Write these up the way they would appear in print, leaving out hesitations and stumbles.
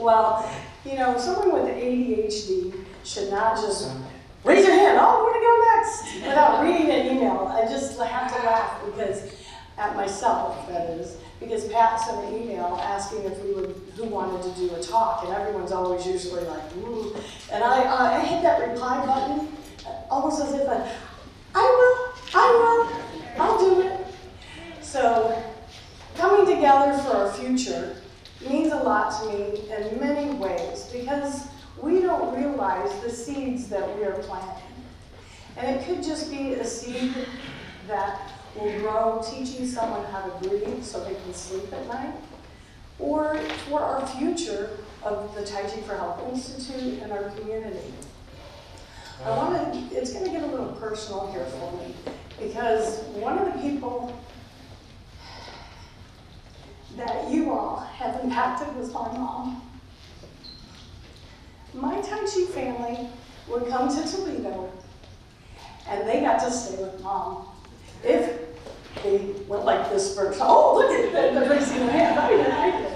Well, you know, someone with ADHD should not just raise your hand, oh, where to go next, without reading an email. I just have to laugh because, at myself, that is, because Pat sent an email asking if who wanted to do a talk, and everyone's always usually like, ooh. And I hit that reply button, almost as if I'll do it. So, coming together for our future means a lot to me in many ways because we don't realize the seeds that we are planting. And it could just be a seed that will grow teaching someone how to breathe so they can sleep at night, or for our future of the Tai Chi for Health Institute and our community. It's going to get a little personal here for me because one of the people that you all have impacted was my mom. My Tai Chi family would come to Toledo and they got to stay with Mom. If they went like this first, oh, look at that, they're raising their hand, I did.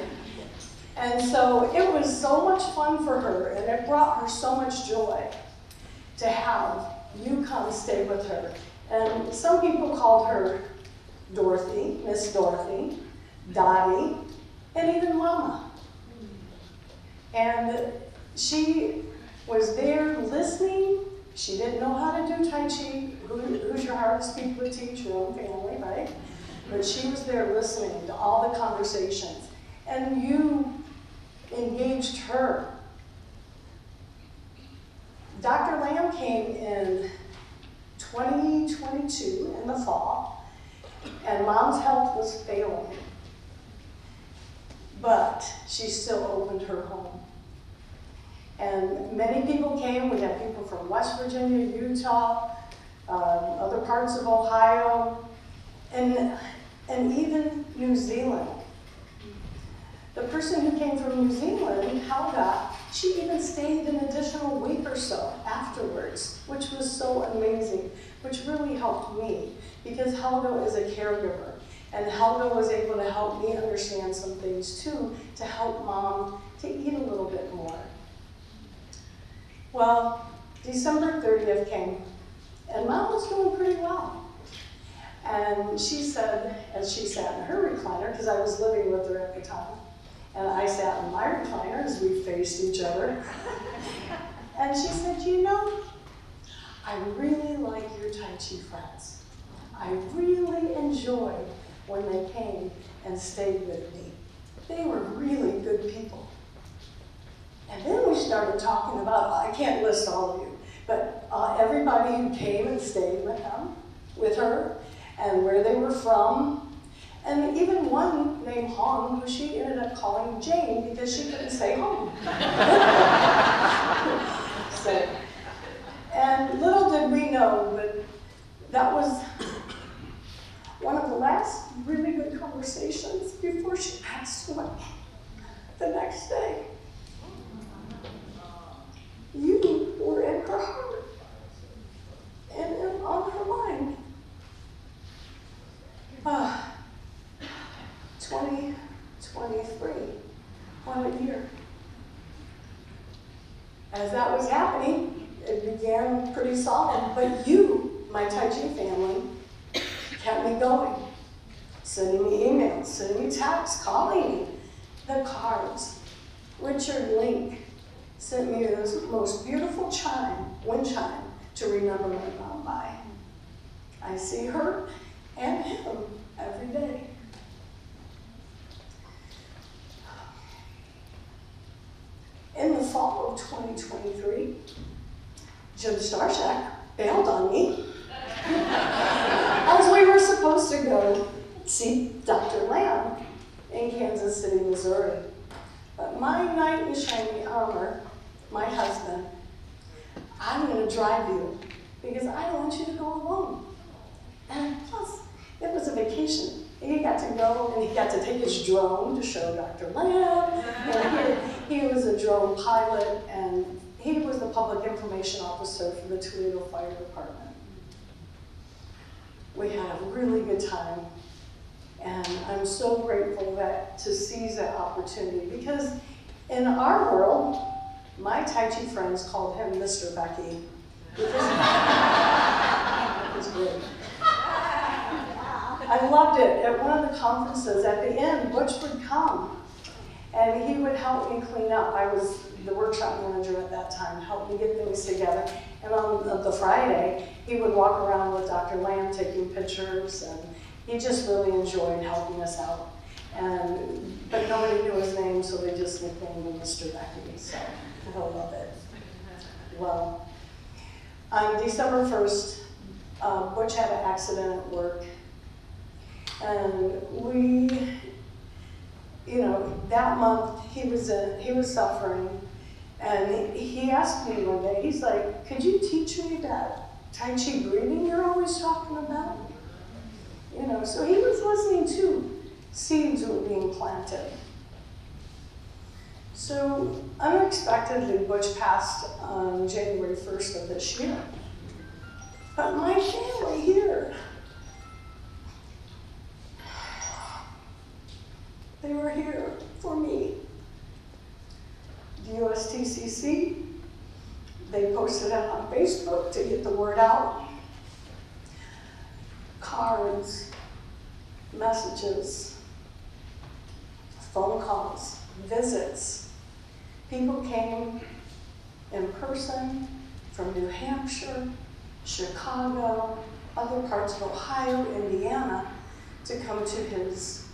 And so it was so much fun for her, and it brought her so much joy to have you come stay with her. And some people called her Dorothy, Miss Dorothy, Dottie, and even Mama. And she was there listening. She didn't know how to do Tai Chi. Who's your hardest people to teach? Your own family, right? But she was there listening to all the conversations. And you engaged her. Dr. Lamb came in 2022 in the fall, and Mom's health was failing. But she still opened her home. And many people came. We had people from West Virginia, Utah, other parts of Ohio, and even New Zealand. The person who came from New Zealand, Helga, she even stayed an additional week or so afterwards, which was so amazing, which really helped me, because Helga is a caregiver, and Helga was able to help me understand some things too, to help Mom to eat a little bit more. Well, December 30th came, and Mom was doing pretty well. And she said, as she sat in her recliner, because I was living with her at the time, and I sat in my recliner as we faced each other, and she said, you know, I really like your Tai Chi friends. I really enjoyed when they came and stayed with me. They were really good people. And then we started talking about, I can't list all of you, but everybody who came and stayed with her, and where they were from, and even one named Hong, who she ended up calling Jane because she couldn't stay home. So, and little did we know, but that was one of the last really good conversations before she passed away the next day. You were in her heart and on her mind. 2023, what a year. As that was happening, it began pretty solid, but you, my Tai Chi family, kept me going, sending me emails, sending me texts, calling me, the cards. Richard Link sent me this most beautiful wind chime, to remember my mom by. I see her and him every day. In the fall of 2023, Jim Starshak bailed on me as we were supposed to go see Dr. Lamb in Kansas City, Missouri. But my knight in shiny armor, my husband, I'm going to drive you because I don't want you to go alone. And plus, it was a vacation. He got to go and he got to take his drone to show Dr. Lamb. And he was a drone pilot, and he was the public information officer for the Toledo Fire Department. We had a really good time, and I'm so grateful to seize that opportunity because In our world, my Tai Chi friends called him Mr. Becky. It was great. I loved it. At one of the conferences, at the end, Butch would come and he would help me clean up. I was the workshop manager at that time, help me get things together. And on the Friday, he would walk around with Dr. Lamb taking pictures, and he just really enjoyed helping us out. But nobody knew his name, so they just nicknamed him Mr. Becky, so I love it. Well, on December 1st, Butch had an accident at work, and that month he was suffering, and he asked me one day, he's like, could you teach me that Tai Chi breathing you're always talking about? So he was listening to seeds were being planted. So unexpectedly, Butch passed on January 1st of this year. But my family here, they were here for me. The USTCC, they posted it on Facebook to get the word out. Cards, messages, phone calls, visits. People came in person from New Hampshire, Chicago, other parts of Ohio, Indiana, to come to his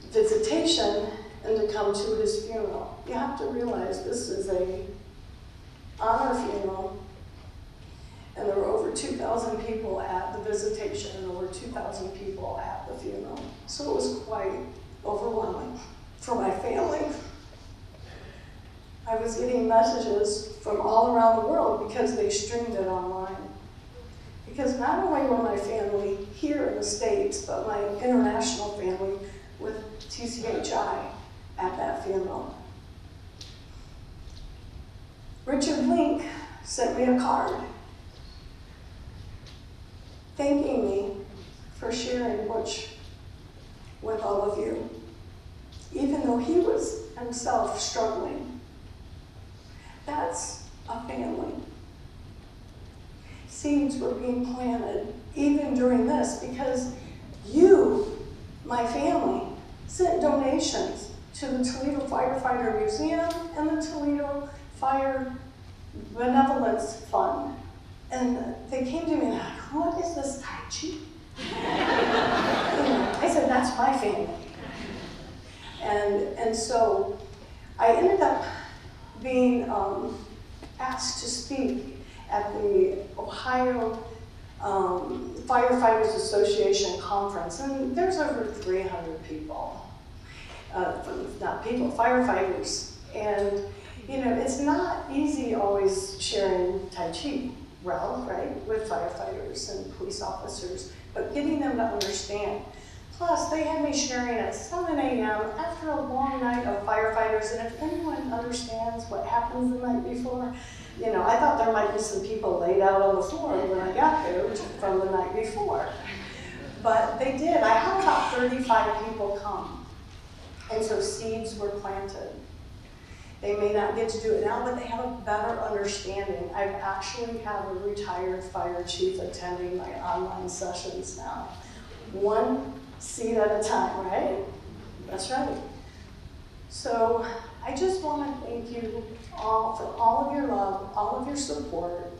visitation and to come to his funeral. You have to realize this is an honor funeral, and there were over 2,000 people at the visitation and over 2,000 people at the funeral. So it was quite overwhelming for my family. I was getting messages from all around the world because they streamed it online. Because not only were my family here in the States, but my international family with TCHI at that funeral. Richard Link sent me a card thanking me for sharing Butch with all of you, even though he was himself struggling. That's a family. Seeds were being planted even during this because you, my family, sent donations to the Toledo Firefighter Museum and the Toledo Fire Benevolence Fund. And they came to me and like, what is this Tai Chi? I said, that's my family. And so I ended up being asked to speak at the Ohio Firefighters Association conference, and there's over 300 people, firefighters. And it's not easy always sharing Tai Chi, right, with firefighters and police officers, but getting them to understand. Plus, they had me sharing at 7 a.m. after a long night of firefighters, and if anyone understands what happens the night before, I thought there might be some people laid out on the floor when I got there from the night before. But they did. I had about 35 people come. And so seeds were planted. They may not get to do it now, but they have a better understanding. I actually have a retired fire chief attending my online sessions now. One seed at a time, right? That's right. So I just want to thank you all for all of your love, all of your support,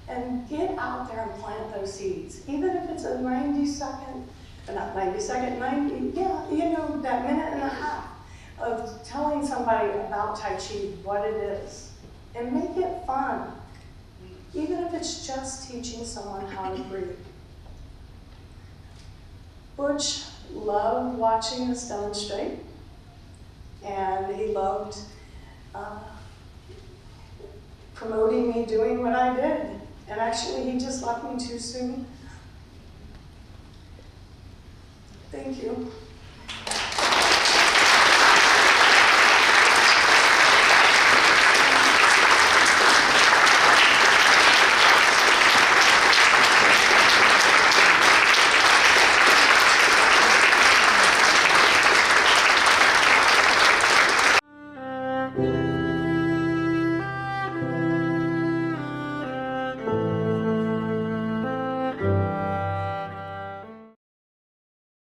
and get out there and plant those seeds. Even if it's a 90-second, not 90-second, 90, that minute and a half of telling somebody about Tai Chi, what it is, and make it fun. Even if it's just teaching someone how to breathe. Butch loved watching us demonstrate, and he loved promoting me doing what I did. And actually, he just left me too soon. Thank you.